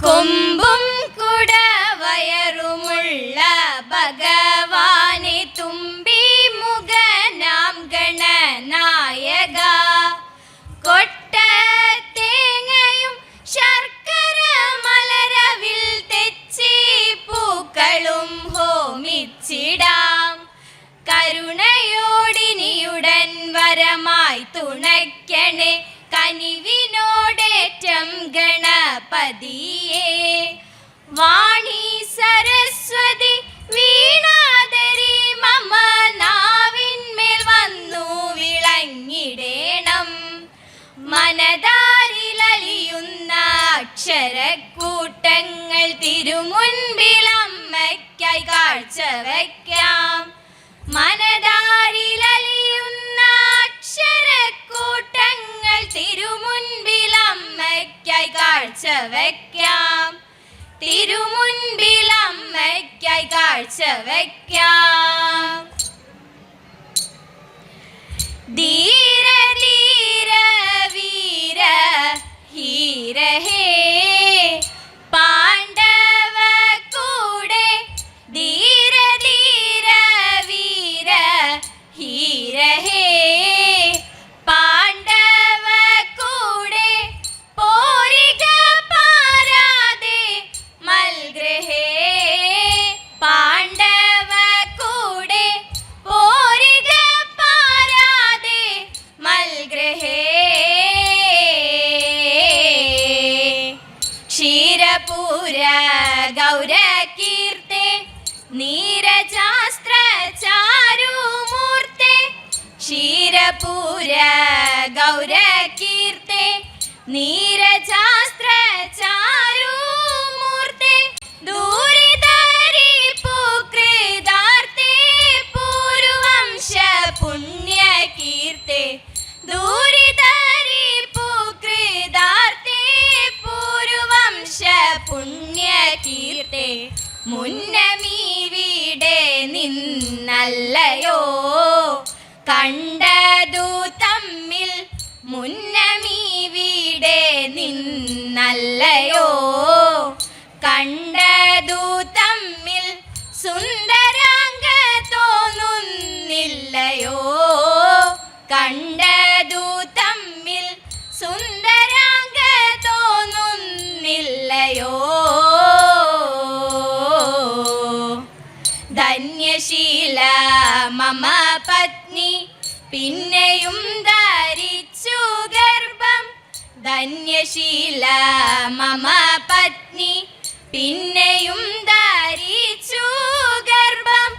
കൊമ്പും കുടവയറുമുള്ള ഭഗവാനെ തുമ്പി മുഖനാം ഗണനായക, കൊട്ട തേങ്ങയും ശർക്കര മലരവിൽ തെച്ചി പൂക്കളും ഹോമിച്ചിടാം. കരുണയോടിനിയുടൻ വരമായി തുണയ്ക്കണേ കനിവിനോടേറ്റം ഗണപതിയേ. വാണി സരസ്വതി വീണാധരി മമ നാവിന്മേൽ വന്നു വിളങ്ങിടേണം. മനതാരിലലിയുന്ന അക്ഷരക്കൂട്ടങ്ങൾ തിരുമുൻപിലമ്മയ്ക്കായി കാഴ്ച വയ്ക്കാം. മനതാരിലലിയുന്ന അക്ഷരക്കൂട്ടങ്ങൾ തിരുമുൻപിലമ്മയ്ക്കായി കാഴ്ച വയ്ക്കാം. തിരുമുൻപിലമ്മയ്ക്കായി കാഴ്ച വയ്ക്കാം. ധീര ധീര വീര ഹീര ഹേ പാണ്ഡവ കൂടെ, ധീര ധീര വീര ഹീര ഹേ പാണ്ഡവ കൂടെ, പോരിക പാരാതെ മൽഗ്രഹേ. പാണ്ഡവ കൂടെ പോരിക പാരാതെ മൽഗ്രഹേ. ക്ഷീരപൂര ഗൗരകീർത്തെ നീരജാസ്ത്ര ചാരുമൂർത്തെ. ക്ഷീരപൂര ഗൗരകീർത്തെ നീരജാസ്ത്ര ചാരുമൂർത്തെ. ദൂരിതരി പൂകൃതാർത്തെ പൂർവംശ പുണ്യകീർത്തെ. ദൂരിതരി പൂകൃതാർത്തെ പൂർവംശ പുണ്യകീർത്തെ. മുന്നമീവിടെ നിന്നല്ലയോ കണ്ടതു തമ്മിൽ, മുന്നമീവിടെ നിന്നല്ലയോ കണ്ടതു തമ്മിൽ. സുന്ദരാംഗ തോന്നുന്നില്ലയോ കണ്ടതു തമ്മിൽ. സുന്ദരാംഗ തോന്നുന്നില്ലയോ. ധന്യശീല മമ പത്നി പിന്നെയും ധരിച്ചു ഗർഭം. ധന്യശീല മമ പത്നി പിന്നെയും ധരിച്ചു ഗർഭം.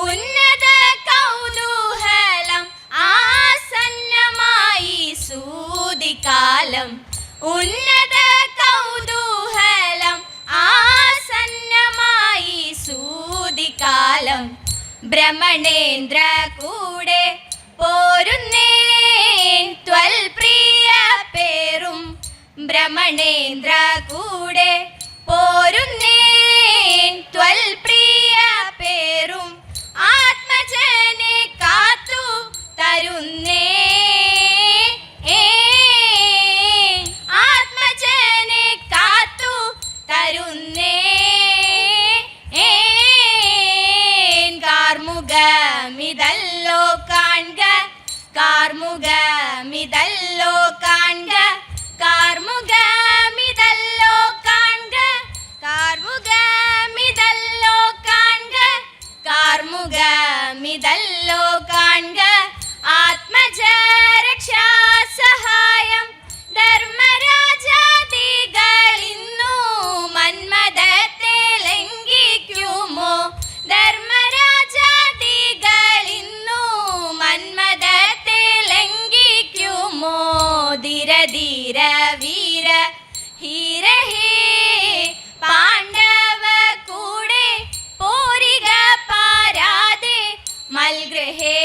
ഉന്നത കൗതൂഹലം ആസന്നമായി സൂതികാലം. ഉന്നത കൗതൂഹലം ആസന്നമായി സൂതികാലം. ഭ്രമണേന്ദ്ര കൂടെ പോരുന്നേ ത്വൽപ്രിയ പേരും. ഭ്രമണേന്ദ്ര കൂടെ പോരുന്നേ ത്വൽപ്രിയ പേരും. ആത്മജനെ കാത്തു തരുന്നേ, ആത്മജനെ കാത്തു തരുന്നേ. കാർമുകമിതല്ലോ കാൺക, കാർമുകമിതല്ലോ കാൺക, കാർമുകമിതല്ലോ കാൺക, കാർമുകമിതല്ലോ കാൺക, കാർമുകമിതല്ലോ കാൺക. ആത്മജ രക്ഷാ സഹായം ധർമ്മരാജാദികളിന്നു മന്മഥത്തെ ലംഘിക്കുമോ. ധർമ്മരാജാദികളിന്നു മന്മഥത്തെ ലംഘിക്കുമോ. ധീര ധീര വീര ഹീര ഹേ പാണ്ഡവ കൂടെ പോരിക പാരാതെ മൽഗ്രഹേ.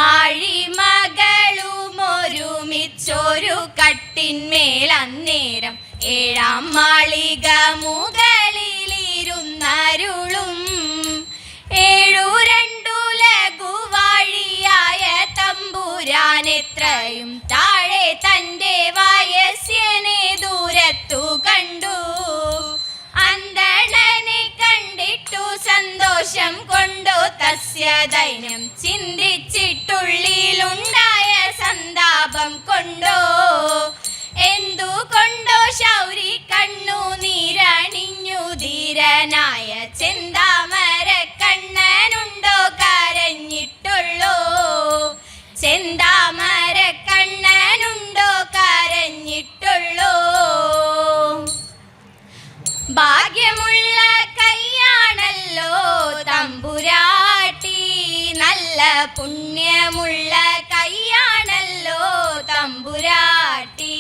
ആഴിമകളുമൊരുമിച്ചൊരു കട്ടിന്മേൽ അന്നേരം ഏഴാം മാളിക മുകളിലിരുന്നരുളും. ഏഴു രണ്ടു ലഘുവാഴിയായ തമ്പുരാൻ തമ്പുരാനെത്രയും താഴെ തൻ്റെ വയസ്യനെ ദൂരത്തു കണ്ടു. അന്തണനെ കണ്ടിട്ടു സന്തോഷം കൊണ്ടു തസ്യ ദൈന്യം ചിന്തിച്ചിട്ടുള്ളിലുണ്ടായ സന്താപം കൊണ്ടോ എന്തുകൊണ്ടോ ശൗരി കണ്ണു നീരണിഞ്ഞു ധീരനായ ചെന്താമര കണ്ണനുണ്ടോ കരഞ്ഞിട്ടുള്ളോ ചെന്താമര കണ്ണനുണ്ടോ കരഞ്ഞിട്ടുള്ളോ. ഭാഗ്യമുള്ള കൈയാണല്ലോ തമ്പുരാട്ടി നല്ല പുണ്യമുള്ള കൈയാണല്ലോ തമ്പുരാട്ടി.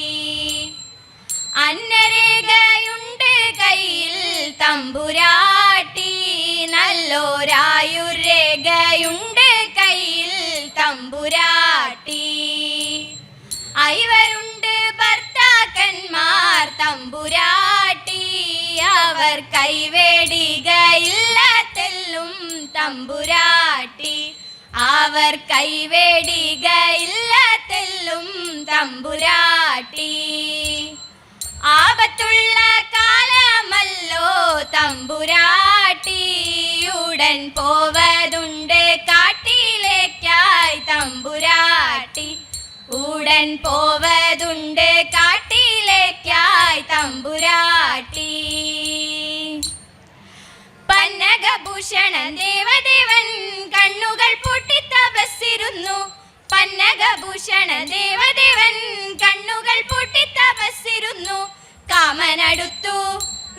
അന്നരേഖയുണ്ട് കയ്യിൽ തമ്പുരാട്ടി നല്ലോരായുരേഖയുണ്ട് കയ്യിൽ തമ്പുരാട്ടി. ഐവരുണ്ട് ഭർത്താക്കന്മാർ തമ്പുരാട്ടി അവർ കൈവേടികയില്ല തെല്ലും തമ്പുരാട്ടി അവർ കൈവേടികയില്ല തെല്ലും തമ്പുരാട്ടി. ആപത്തുള്ള കാലമല്ലോ തമ്പുരാട്ടി ഉടൻ പോവതുണ്ട് കാട്ടിലേക്കായി തമ്പുരാട്ടി ഉടൻ പോവതുണ്ട് കാട്ടിലേക്കായി തമ്പുരാട്ടി. പന്നകഭൂഷണൻ ദേവദേവൻ കണ്ണുകൾ പൂട്ടി തപസ്സിരുന്നു. പന്നകഭൂഷണ ദേവദേവൻ കണ്ണുകൾ പൂട്ടി തപസ്സിരുന്നു. കാമനടുത്തു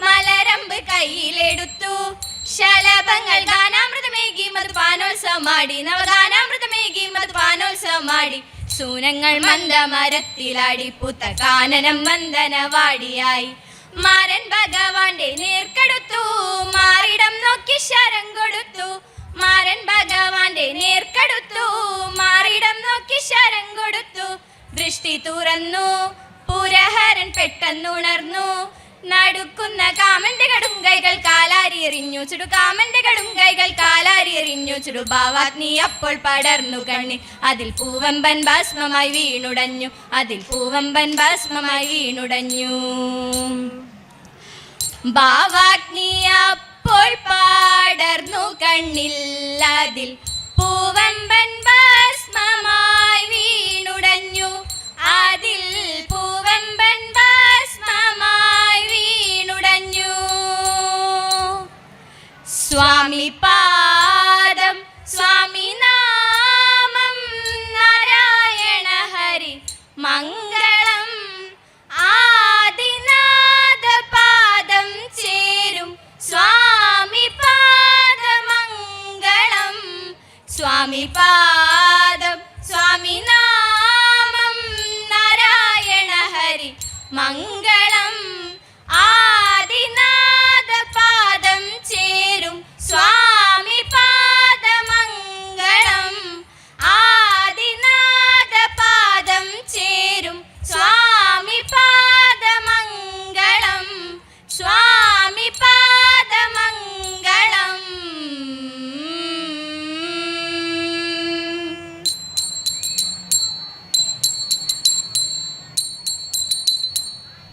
മലരമ്പ് കയ്യിലെടുത്തു ശലഭങ്ങൾ ഗാനാമൃതമേകി മധുപാനോത്സവമാടി നവഗാനാമൃതമേകി മധുപാനോത്സവമാടി. സൂനങ്ങൾ മന്ദമരത്തിലാടി പൂത്ത കാനനം മന്ദനവാടിയായി. മാരൻ ഭഗവാന്റെ നേർക്കെടുത്തു മാറിടം നോക്കി ശരം കൊടുത്തു. മാരൻ ഭഗവാന്റെ നേർക്കെടുത്തു മാറിടം നോക്കി ശരം കൊടുത്തു. ദൃഷ്ടി തുറന്നു പുരഹരൻ പെട്ടെന്നുണർന്നു. നടുക്കുന്ന കാമന്റെ കടുങ്കൈകൾ കാലാരി എറിഞ്ഞു ചുടു കാമന്റെ കടുങ്കൈകൾ കാലാരി എറിഞ്ഞു ചുടു. ഭാവാഗ്നി അപ്പോൾ പടർന്നു കണ്ണി അതിൽ പൂവമ്പൻ ഭസ്മമായി വീണുടഞ്ഞു അതിൽ പൂവമ്പൻ ഭസ്മമായി വീണുടഞ്ഞു. ഭാവാഗ്നി അപ്പോൾ പടർന്നു കണ്ണിൽ അതിൽ പൂവമ്പൻ ഭസ്മമായി വീണുടഞ്ഞു അതിൽ പൂവമ്പൻ ഭസ്മമായി വീണുടഞ്ഞു. സ്വാമി പാദം സ്വാമി നാമം നാരായണ ഹരി മംഗളം. ആദിനാഥ പാദം ചേരും സ്വാമി പാദമംഗളം സ്വാമി പാദം